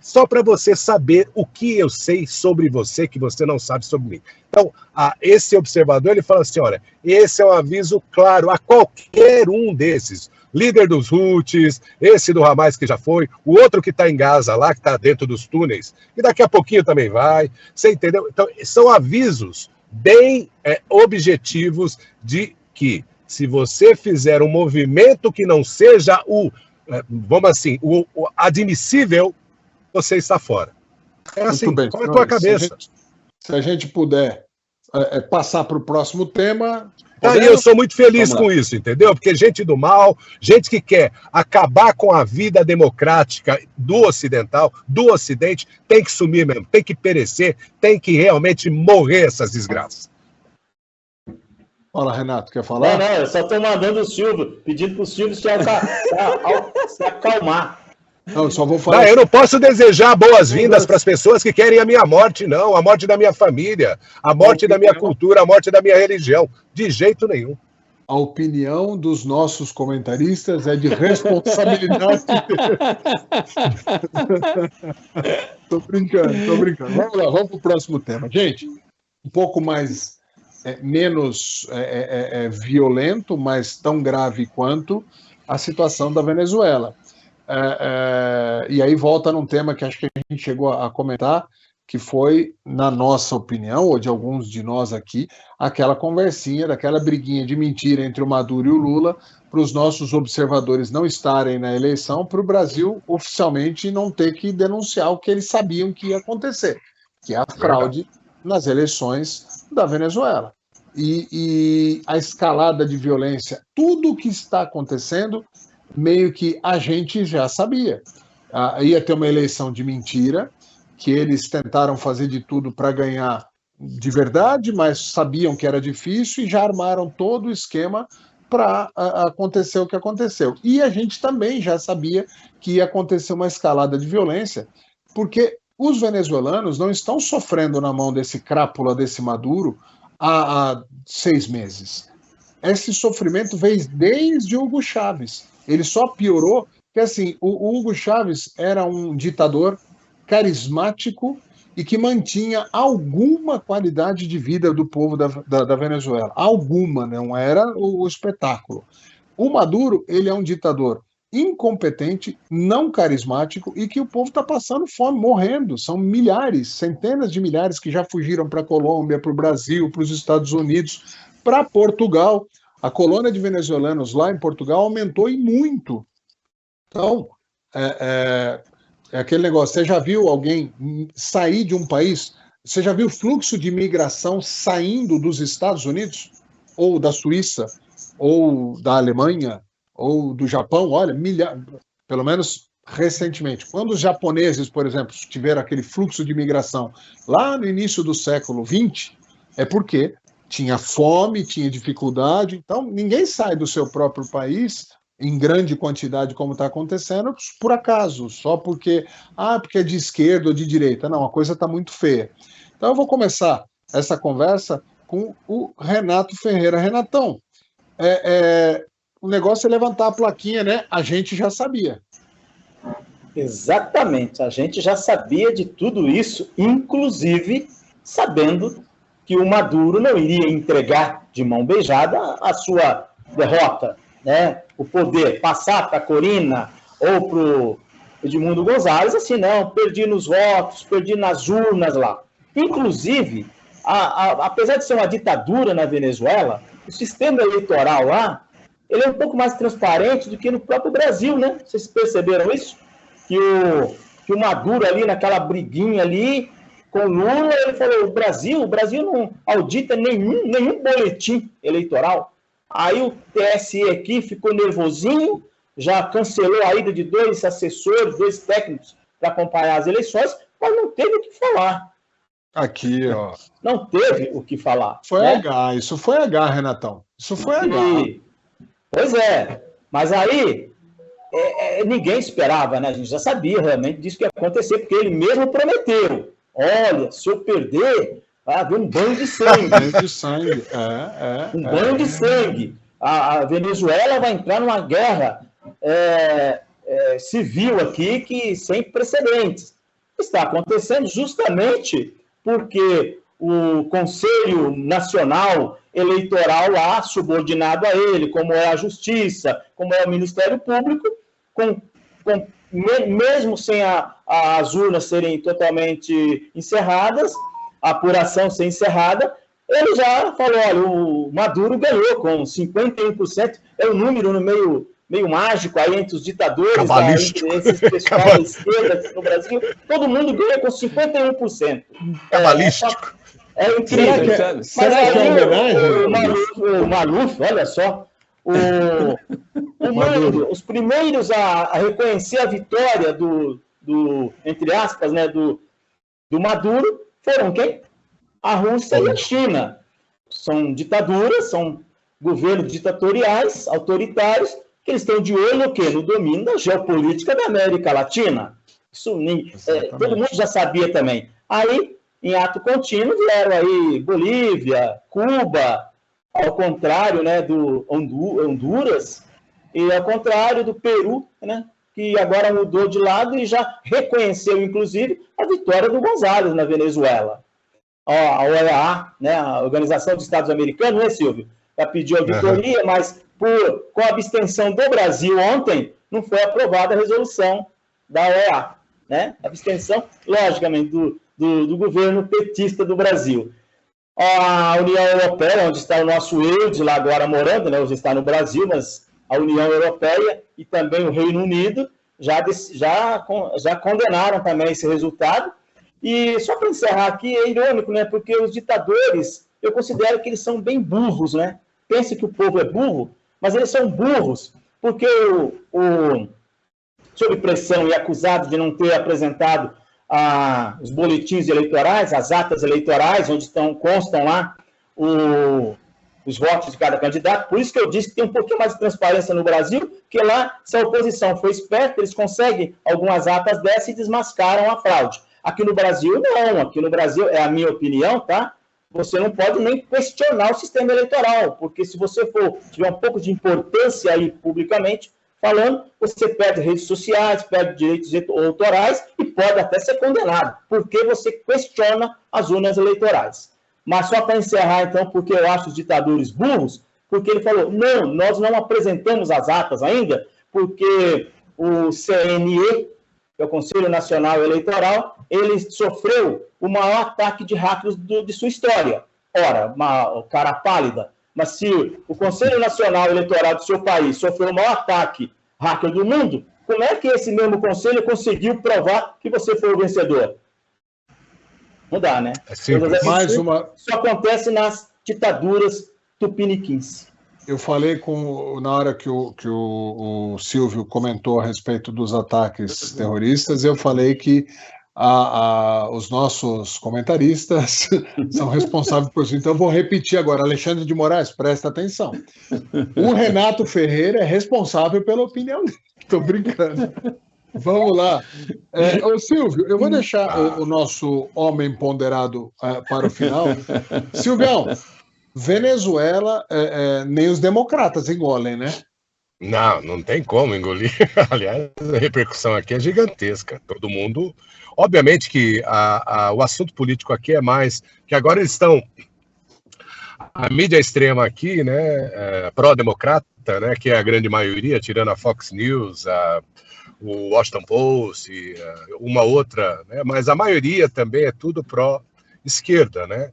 Speaker 2: Só para você saber o que eu sei sobre você, que você não sabe sobre mim. Então, esse observador, ele fala assim, olha, esse é um aviso claro a qualquer um desses, líder dos Houthis, esse do Hamas que já foi, o outro que está em Gaza lá, que está dentro dos túneis, e daqui a pouquinho também vai, você entendeu? Então, são avisos bem objetivos de que, se você fizer um movimento que não seja vamos assim, o admissível, você está fora. É assim,
Speaker 1: muito bem.
Speaker 2: Qual é a tua cabeça?
Speaker 1: Se a gente puder passar para o próximo tema...
Speaker 2: E eu sou muito feliz com isso, entendeu? Porque gente do mal, gente que quer acabar com a vida democrática do ocidental, do ocidente, tem que sumir mesmo, tem que perecer, tem que realmente morrer essas desgraças.
Speaker 1: Olha, Renato, quer falar?
Speaker 4: Não, eu só estou mandando o Silvio, pedindo para o Silvio se acalmar.
Speaker 1: Não, eu só vou falar.
Speaker 2: Eu não posso desejar boas-vindas para as pessoas que querem a minha morte, não. A morte da minha família, a morte da minha cultura, a morte da minha religião. De jeito nenhum.
Speaker 1: A opinião dos nossos comentaristas é de responsabilidade. Tô brincando. Vamos lá, vamos para o próximo tema. Gente, um pouco mais, menos violento, mas tão grave quanto a situação da Venezuela. E aí volta num tema que acho que a gente chegou a comentar, que foi, na nossa opinião, ou de alguns de nós aqui, aquela conversinha, daquela briguinha de mentira entre o Maduro e o Lula, para os nossos observadores não estarem na eleição, para o Brasil oficialmente não ter que denunciar o que eles sabiam que ia acontecer, que é a fraude nas eleições da Venezuela. E a escalada de violência, tudo o que está acontecendo, meio que a gente já sabia. Ia ter uma eleição de mentira, que eles tentaram fazer de tudo para ganhar de verdade, mas sabiam que era difícil e já armaram todo o esquema para acontecer o que aconteceu. E a gente também já sabia que ia acontecer uma escalada de violência, porque os venezuelanos não estão sofrendo na mão desse crápula, desse Maduro, há 6 meses. Esse sofrimento veio desde Hugo Chávez. Ele só piorou, porque assim, o Hugo Chávez era um ditador carismático e que mantinha alguma qualidade de vida do povo da Venezuela. Alguma, não era o espetáculo. O Maduro, ele é um ditador incompetente, não carismático e que o povo está passando fome, morrendo. São milhares, centenas de milhares que já fugiram para a Colômbia, para o Brasil, para os Estados Unidos, para Portugal. A colônia de venezuelanos lá em Portugal aumentou e muito. Então, é aquele negócio, você já viu alguém sair de um país? Você já viu o fluxo de imigração saindo dos Estados Unidos? Ou da Suíça? Ou da Alemanha? Ou do Japão? Olha, pelo menos recentemente. Quando os japoneses, por exemplo, tiveram aquele fluxo de imigração lá no início do século XX, é porque tinha fome, tinha dificuldade. Então, ninguém sai do seu próprio país em grande quantidade, como está acontecendo, por acaso, só porque é de esquerda ou de direita. Não, a coisa está muito feia. Então, eu vou começar essa conversa com o Renato Ferreira. Renatão, o negócio é levantar a plaquinha, né? A gente já sabia.
Speaker 4: Exatamente, a gente já sabia de tudo isso, inclusive sabendo que o Maduro não iria entregar de mão beijada a sua derrota, né? O poder, passar para a Corina ou para o Edmundo Gonzalez, assim, não, perdi nos votos, perdi nas urnas lá. Inclusive, apesar de ser uma ditadura na Venezuela, o sistema eleitoral lá, ele é um pouco mais transparente do que no próprio Brasil, né? Vocês perceberam isso? Que o Maduro ali, naquela briguinha ali, com Lula, ele falou, o Brasil não audita nenhum boletim eleitoral. Aí o TSE aqui ficou nervosinho, já cancelou a ida de 2 assessores, 2 técnicos para acompanhar as eleições, mas não teve o que falar.
Speaker 1: Aqui, ó.
Speaker 4: Não teve o que falar.
Speaker 1: Foi H, isso foi H, Renatão. Isso foi H.
Speaker 4: Pois é, mas aí ninguém esperava, né? A gente já sabia realmente disso que ia acontecer, porque ele mesmo prometeu. Olha, se eu perder, vai haver um banho de sangue.
Speaker 1: Banho de sangue,
Speaker 4: banho de sangue. A Venezuela vai entrar numa guerra civil aqui que sem precedentes. Está acontecendo justamente porque o Conselho Nacional Eleitoral lá, subordinado a ele, como é a Justiça, como é o Ministério Público, mesmo sem as urnas serem totalmente encerradas, a apuração ser encerrada, ele já falou, olha, o Maduro ganhou com 51%, é um número no meio mágico aí entre os ditadores, entre esses pessoal da esquerda no Brasil, todo mundo ganha com 51%.
Speaker 2: Cabalístico.
Speaker 4: É incrível.
Speaker 1: Será que é homenagem?
Speaker 4: O Maluf, olha só, os primeiros a reconhecer a vitória do entre aspas, né, do Maduro, foram quem? A Rússia e a China. São ditaduras, são governos ditatoriais, autoritários, que eles estão de olho no quê? No domínio da geopolítica da América Latina. Isso todo mundo já sabia também. Aí, em ato contínuo, vieram aí Bolívia, Cuba, ao contrário, né, do Honduras, e ao contrário do Peru, né, que agora mudou de lado e já reconheceu, inclusive, a vitória do González na Venezuela. A OEA, né, a Organização dos Estados Americanos, né, Silvio? Já pediu auditoria, mas com a abstenção do Brasil ontem, não foi aprovada a resolução da OEA, né? A abstenção, logicamente, do governo petista do Brasil. A União Europeia, onde está o nosso Eudes lá agora morando, né? Hoje está no Brasil, mas a União Europeia e também o Reino Unido já condenaram também esse resultado. E só para encerrar aqui, é irônico, né? Porque os ditadores, eu considero que eles são bem burros, né? Pensa que o povo é burro, mas eles são burros, porque sob pressão e acusado de não ter apresentado os boletins eleitorais, as atas eleitorais, onde constam lá os votos de cada candidato. Por isso que eu disse que tem um pouquinho mais de transparência no Brasil, porque lá, se a oposição for esperta, eles conseguem algumas atas dessas e desmascaram a fraude. Aqui no Brasil, não. Aqui no Brasil, é a minha opinião, tá? Você não pode nem questionar o sistema eleitoral, porque se você tiver um pouco de importância aí publicamente falando, você perde redes sociais, perde direitos autorais e pode até ser condenado, porque você questiona as urnas eleitorais. Mas só para encerrar, então, porque eu acho os ditadores burros, porque ele falou, não, nós não apresentamos as atas ainda, porque o CNE, que é o Conselho Nacional Eleitoral, ele sofreu o maior ataque de hackers de sua história. Ora, cara pálida, mas se o Conselho Nacional Eleitoral do seu país sofreu o maior ataque hacker do mundo, como é que esse mesmo conselho conseguiu provar que você foi o vencedor? Não dá, né?
Speaker 1: Mais uma...
Speaker 4: Isso acontece nas ditaduras tupiniquins.
Speaker 1: Eu falei na hora que o Silvio comentou a respeito dos ataques terroristas, eu falei que os nossos comentaristas são responsáveis por isso. Então, eu vou repetir agora. Alexandre de Moraes, presta atenção. O Renato Ferreira é responsável pela opinião dele. Estou brincando. Vamos lá. Ô, Silvio, eu vou deixar o nosso homem ponderado para o final. Silvião, Venezuela, nem os democratas engolem, né?
Speaker 2: Não tem como engolir. Aliás, a repercussão aqui é gigantesca. Todo mundo... Obviamente que o assunto político aqui é mais... que agora eles estão... A mídia extrema aqui, né, pró-democrata, né, que é a grande maioria, tirando a Fox News, o Washington Post, uma outra, né, mas a maioria também é tudo pró-esquerda, né?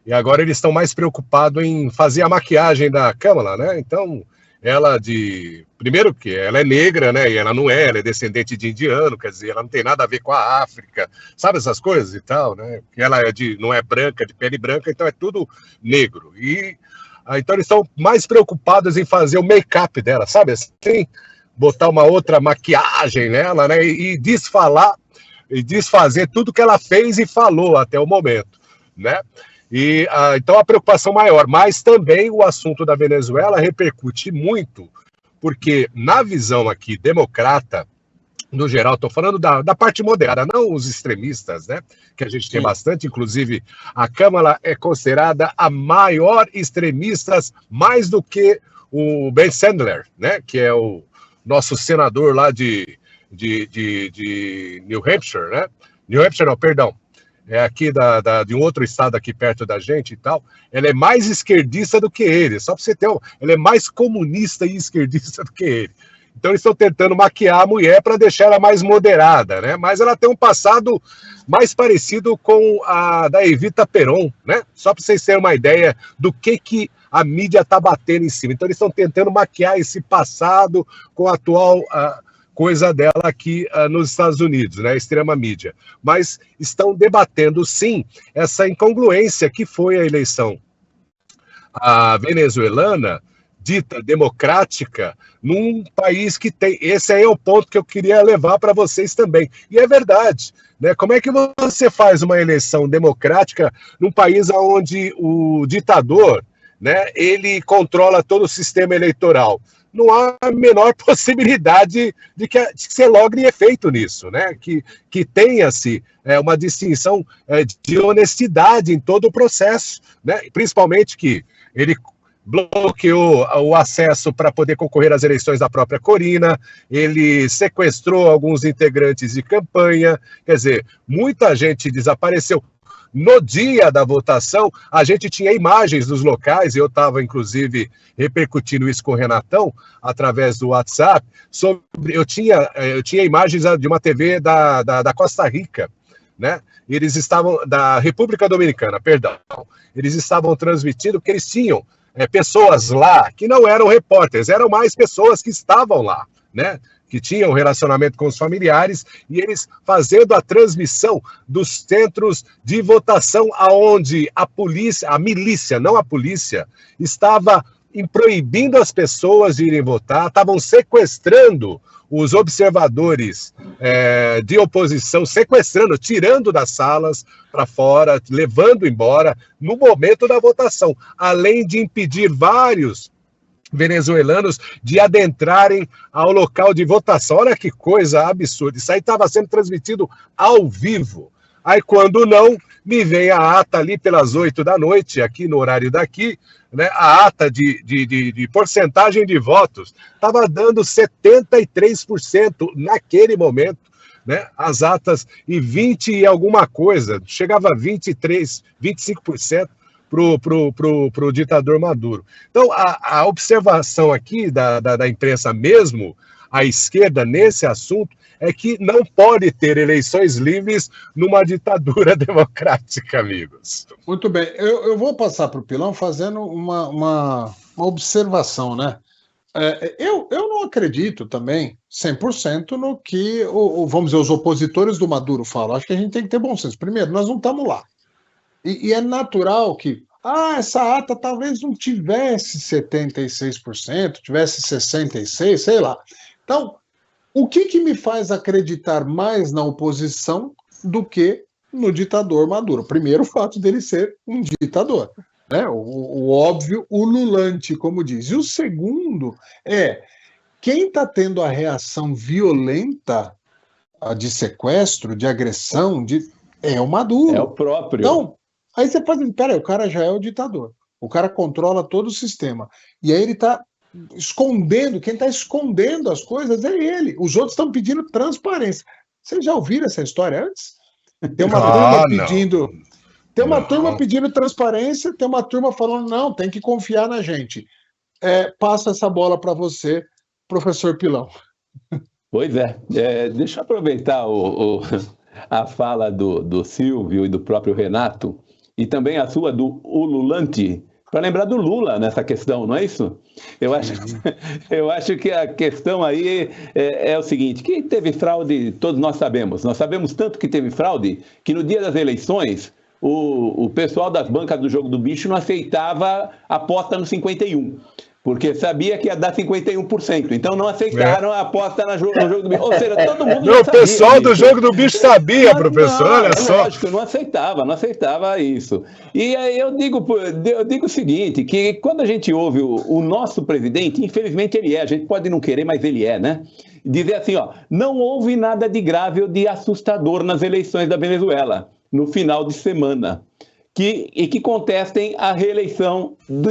Speaker 2: E agora eles estão mais preocupados em fazer a maquiagem da Câmara, né? Então, primeiro que ela é negra, né? E ela ela é descendente de indiano, quer dizer, ela não tem nada a ver com a África, sabe essas coisas e tal, né? Ela não é branca, de pele branca, então é tudo negro. E então eles estão mais preocupados em fazer o make-up dela, sabe assim? Botar uma outra maquiagem nela, né? E desfazer tudo que ela fez e falou até o momento, né? E então a preocupação maior, mas também o assunto da Venezuela repercute muito, porque na visão aqui democrata, no geral, estou falando da parte moderada, não os extremistas, né? Que a gente tem bastante, inclusive a Câmara é considerada a maior extremista, mais do que o Ben Sandler, né? Que é o nosso senador lá de New Hampshire, né? New Hampshire, não, perdão. É aqui de um outro estado aqui perto da gente e tal, ela é mais esquerdista do que ele, só para você ter ela é mais comunista e esquerdista do que ele. Então eles estão tentando maquiar a mulher para deixar ela mais moderada, né? Mas ela tem um passado mais parecido com a da Evita Peron, né? Só para vocês terem uma ideia do que a mídia está batendo em cima. Então eles estão tentando maquiar esse passado com a atual... coisa dela aqui nos Estados Unidos, né, extrema mídia. Mas estão debatendo, sim, essa incongruência que foi a eleição venezuelana, dita democrática, num país que tem... Esse aí é o ponto que eu queria levar para vocês também. E é verdade, né? Como é que você faz uma eleição democrática num país onde o ditador, né, ele controla todo o sistema eleitoral? Não há a menor possibilidade de que você logre efeito nisso, né? Que tenha-se uma distinção de honestidade em todo o processo, né? Principalmente que ele bloqueou o acesso para poder concorrer às eleições da própria Corina, ele sequestrou alguns integrantes de campanha, quer dizer, muita gente desapareceu. No dia da votação, a gente tinha imagens dos locais, e eu estava, inclusive, repercutindo isso com o Renatão, através do WhatsApp, eu tinha imagens de uma TV da Costa Rica, né? Eles estavam, da República Dominicana, perdão, eles estavam transmitindo que eles tinham pessoas lá que não eram repórteres, eram mais pessoas que estavam lá, né? Que tinham um relacionamento com os familiares, e eles fazendo a transmissão dos centros de votação aonde a milícia, não a polícia, estava proibindo as pessoas de irem votar, estavam sequestrando os observadores de oposição, sequestrando, tirando das salas para fora, levando embora no momento da votação, além de impedir vários venezuelanos de adentrarem ao local de votação. Olha que coisa absurda. Isso aí estava sendo transmitido ao vivo. Aí, quando não, me vem a ata ali pelas 8 da noite, aqui no horário daqui, né, a ata de porcentagem de votos estava dando 73% naquele momento, né, as atas, e 20 e alguma coisa, chegava a 23%, 25%. pro ditador Maduro. Então, a observação aqui da imprensa mesmo, à esquerda, nesse assunto, é que não pode ter eleições livres numa ditadura democrática, amigos.
Speaker 1: Muito bem. Eu vou passar para o Pilão fazendo uma observação, né? Eu não acredito também 100% no que, vamos dizer, os opositores do Maduro falam. Acho que a gente tem que ter bom senso. Primeiro, nós não estamos lá. E é natural que essa ata talvez não tivesse 76%, tivesse 66%, sei lá. Então, o que me faz acreditar mais na oposição do que no ditador Maduro? Primeiro, o fato dele ser um ditador, né? O óbvio, o ululante, como diz. E o segundo quem está tendo a reação violenta de sequestro, de agressão, é o Maduro.
Speaker 3: É o próprio.
Speaker 1: Então, aí você faz, peraí, o cara já é o ditador. O cara controla todo o sistema. E aí ele está escondendo, quem está escondendo as coisas é ele. Os outros estão pedindo transparência. Vocês já ouviram essa história antes? Tem uma turma pedindo. Tem uma turma pedindo transparência, tem uma turma falando, não, tem que confiar na gente. Passo essa bola para você, professor Pilão.
Speaker 3: Pois deixa eu aproveitar a fala do Silvio e do próprio Renato, e também a sua do ululante, para lembrar do Lula nessa questão, não é isso? Eu acho que a questão aí é o seguinte, que teve fraude, todos nós sabemos tanto que teve fraude, que no dia das eleições, o pessoal das bancas do Jogo do Bicho não aceitava a aposta no 51%. Porque sabia que ia dar 51%. Então não aceitaram a aposta no Jogo do Bicho. Ou seja, todo mundo
Speaker 2: não sabia. O pessoal do Jogo do Bicho sabia, professor, olha só.
Speaker 3: Lógico, não aceitava isso. E aí eu digo o seguinte, que quando a gente ouve o nosso presidente, infelizmente ele a gente pode não querer, mas ele né? Dizer assim, não houve nada de grave ou de assustador nas eleições da Venezuela, no final de semana. Que contestem a reeleição do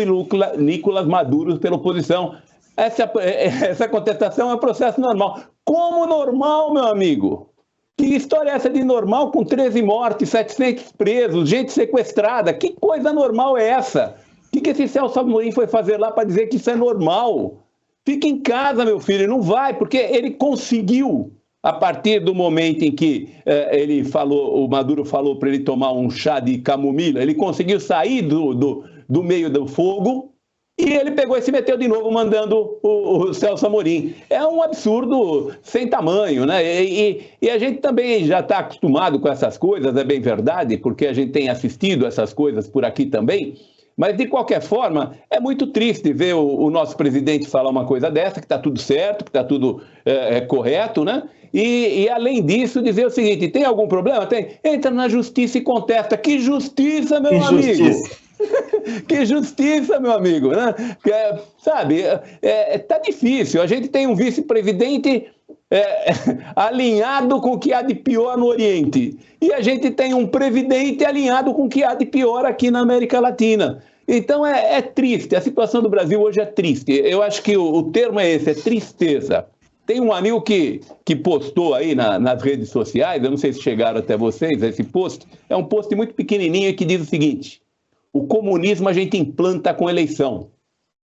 Speaker 3: Nicolás Maduro pela oposição. Essa contestação é um processo normal. Como normal, meu amigo? Que história é essa de normal com 13 mortes, 700 presos, gente sequestrada? Que coisa normal é essa? O que esse Celso Amorim foi fazer lá para dizer que isso é normal? Fica em casa, meu filho, não vai, porque ele conseguiu. A partir do momento em que o Maduro falou para ele tomar um chá de camomila, ele conseguiu sair do meio do fogo e ele pegou e se meteu de novo mandando o Celso Amorim. É um absurdo sem tamanho, né? E a gente também já está acostumado com essas coisas, é bem verdade, porque a gente tem assistido essas coisas por aqui também. Mas, de qualquer forma, é muito triste ver o nosso presidente falar uma coisa dessa, que está tudo certo, que está tudo correto, né? E, além disso, dizer o seguinte, tem algum problema? Tem. Entra na justiça e contesta. Que justiça, meu amigo! Que justiça, meu amigo! Né? Sabe, tá difícil. A gente tem um vice-presidente alinhado com o que há de pior no Oriente. E a gente tem um presidente alinhado com o que há de pior aqui na América Latina. Então é triste, a situação do Brasil hoje é triste. Eu acho que o termo é esse, é tristeza. Tem um amigo que postou aí nas redes sociais, eu não sei se chegaram até vocês, esse post, é um post muito pequenininho que diz o seguinte, o comunismo a gente implanta com eleição,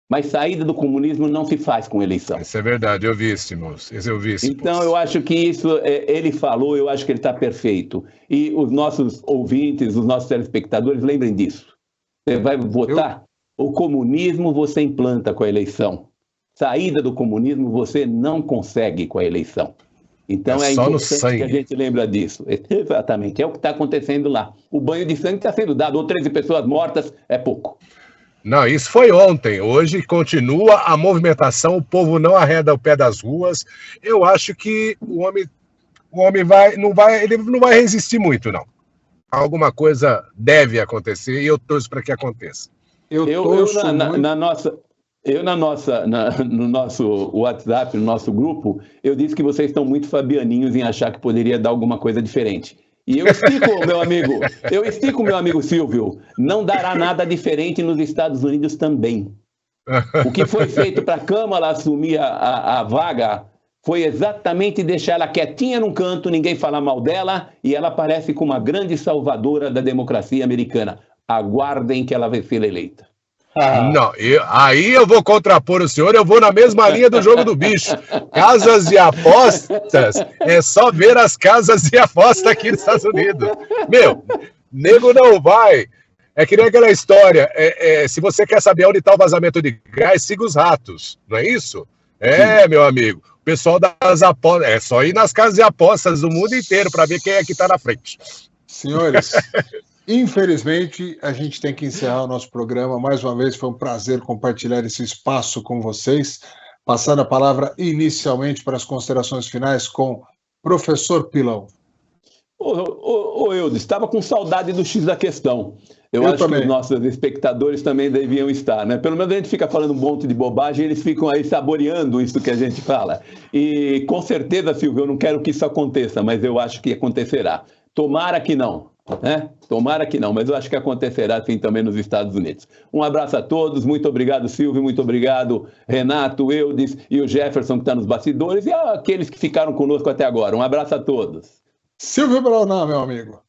Speaker 3: mas saída do comunismo não se faz com eleição.
Speaker 2: Isso é verdade, eu vi esse post.
Speaker 3: Então eu acho que isso, ele falou, eu acho que ele está perfeito. E os nossos ouvintes, os nossos telespectadores, lembrem disso. Você vai votar, o comunismo você implanta com a eleição. Saída do comunismo você não consegue com a eleição. Então é importante que a gente lembre disso. Exatamente, é o que está acontecendo lá. O banho de sangue está sendo dado, ou 13 pessoas mortas, é pouco.
Speaker 2: Não, isso foi ontem. Hoje continua a movimentação, o povo não arreda o pé das ruas. Eu acho que o homem não vai resistir muito, não. Alguma coisa deve acontecer e eu torço para que aconteça.
Speaker 3: No nosso WhatsApp, no nosso grupo, eu disse que vocês estão muito fabianinhos em achar que poderia dar alguma coisa diferente. E eu estico, meu amigo Silvio, não dará nada diferente nos Estados Unidos também. O que foi feito para a Câmara assumir a vaga foi exatamente deixar ela quietinha num canto, ninguém falar mal dela, e ela aparece como uma grande salvadora da democracia americana. aguardem que ela vai ser eleita.
Speaker 2: Não, aí eu vou contrapor o senhor, eu vou na mesma linha do jogo do bicho. Casas de apostas, é só ver as casas de aposta aqui nos Estados Unidos. Meu, nego não vai. É que nem aquela história, se você quer saber onde está o vazamento de gás, siga os ratos, não é isso? Meu amigo, o pessoal das apostas, é só ir nas casas de apostas do mundo inteiro para ver quem é que está na frente.
Speaker 1: Senhores, infelizmente, a gente tem que encerrar o nosso programa. Mais uma vez, foi um prazer compartilhar esse espaço com vocês. Passando a palavra inicialmente para as considerações finais com o professor Pilão.
Speaker 3: Ô Eudes, estava com saudade do X da questão. Eu acho
Speaker 1: também.
Speaker 3: Que os nossos espectadores também deviam estar, né? Pelo menos a gente fica falando um monte de bobagem, eles ficam aí saboreando isso que a gente fala. E com certeza, Silvio, eu não quero que isso aconteça, mas eu acho que acontecerá. Tomara que não, né? Tomara que não, mas eu acho que acontecerá sim também nos Estados Unidos. Um abraço a todos, muito obrigado, Silvio, muito obrigado, Renato, Eudes e o Jefferson que está nos bastidores e aqueles que ficaram conosco até agora. Um abraço a todos.
Speaker 1: Silvio Braunar, meu amigo.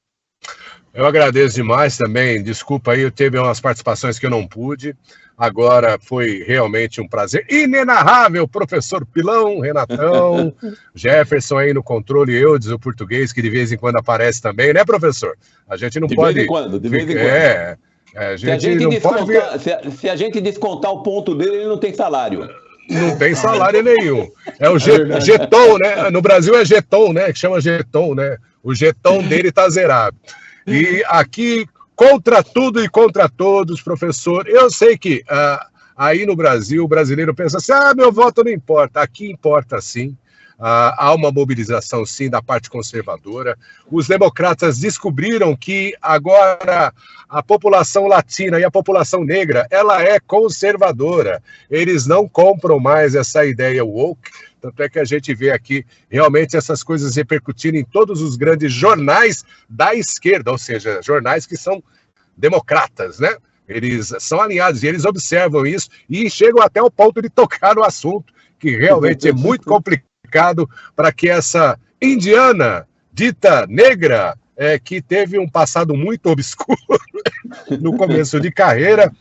Speaker 2: Eu agradeço demais também, desculpa aí, eu teve umas participações que eu não pude, agora foi realmente um prazer inenarrável, professor Pilão, Renatão, Jefferson aí no controle, Eudes, o português, que de vez em quando aparece também, né, professor? A gente não pode...
Speaker 3: De vez em quando. Se a gente descontar o ponto dele, ele não tem salário.
Speaker 2: Não tem salário nenhum. É o jeton, né? No Brasil é jeton, né? Que chama jeton, né? O jeton dele tá zerado. E aqui, contra tudo e contra todos, professor, eu sei que aí no Brasil o brasileiro pensa assim, meu voto não importa. Aqui importa sim. Há uma mobilização sim da parte conservadora. Os democratas descobriram que agora a população latina e a população negra, ela é conservadora. Eles não compram mais essa ideia woke. Tanto é que a gente vê aqui realmente essas coisas repercutindo em todos os grandes jornais da esquerda, ou seja, jornais que são democratas, né? Eles são alinhados e eles observam isso e chegam até o ponto de tocar no assunto, que realmente é muito complicado para que essa indiana dita negra, que teve um passado muito obscuro no começo de carreira,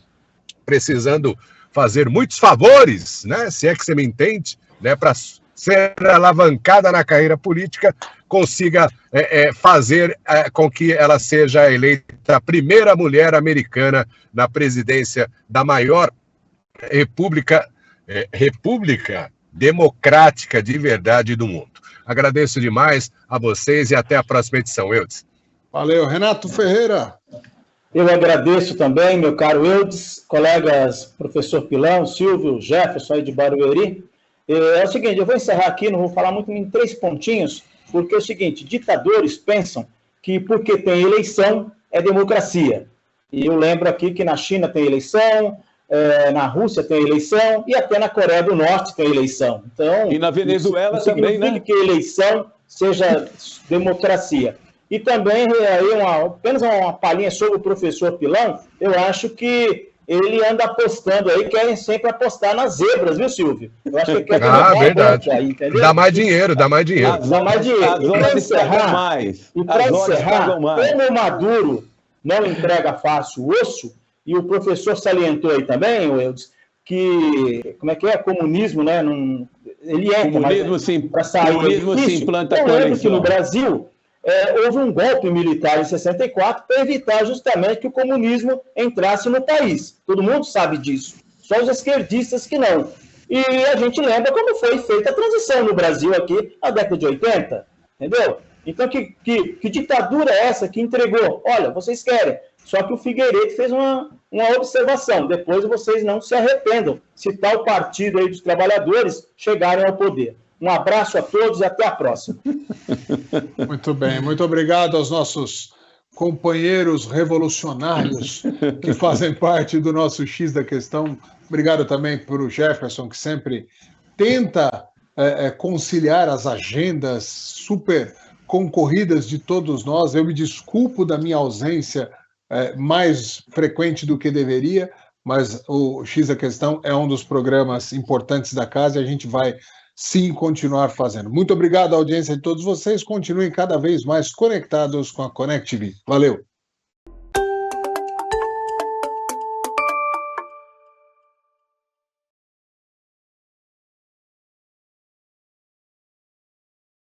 Speaker 2: precisando fazer muitos favores, né? Se é que você me entende, né, para ser alavancada na carreira política, consiga fazer com que ela seja eleita a primeira mulher americana na presidência da maior república democrática de verdade do mundo. Agradeço demais a vocês e até a próxima edição, Eudes.
Speaker 1: Valeu, Renato Ferreira.
Speaker 4: Eu agradeço também, meu caro Eudes, colegas, professor Pilão, Silvio, Jefferson aí de Barueri. É o seguinte, eu vou encerrar aqui, não vou falar muito em 3 pontinhos, porque é o seguinte, ditadores pensam que porque tem eleição é democracia. E eu lembro aqui que na China tem eleição, na Rússia tem eleição e até na Coreia do Norte tem eleição. Então,
Speaker 3: e na Venezuela também, né?
Speaker 4: Que eleição seja democracia. E também, aí apenas uma palhinha sobre o professor Pilão, eu acho que ele anda apostando aí, querem sempre apostar nas zebras, viu, Silvio? Eu acho que ele quer
Speaker 2: verdade. Aí, entendeu? Dá mais dinheiro.
Speaker 4: Dá mais dinheiro. E para encerrar, como o Maduro não entrega fácil o osso, e o professor salientou aí também, Eudes, que, como é que é? Comunismo, né? Ele
Speaker 3: comunismo se implanta com a eleição.
Speaker 4: Que no Brasil houve um golpe militar em 64 para evitar justamente que o comunismo entrasse no país. Todo mundo sabe disso. Só os esquerdistas que não. E a gente lembra como foi feita a transição no Brasil aqui na década de 80. Entendeu? Então, que ditadura é essa que entregou? Olha, vocês querem. Só que o Figueiredo fez uma observação. Depois vocês não se arrependam se tal partido aí dos trabalhadores chegarem ao poder. Um abraço a todos e até a próxima.
Speaker 1: Muito bem, muito obrigado aos nossos companheiros revolucionários que fazem parte do nosso X da Questão. Obrigado também para o Jefferson, que sempre tenta conciliar as agendas super concorridas de todos nós. Eu me desculpo da minha ausência mais frequente do que deveria, mas o X da Questão é um dos programas importantes da casa e a gente vai sim continuar fazendo. Muito obrigado à audiência de todos vocês. Continuem cada vez mais conectados com a Connect TV. Valeu!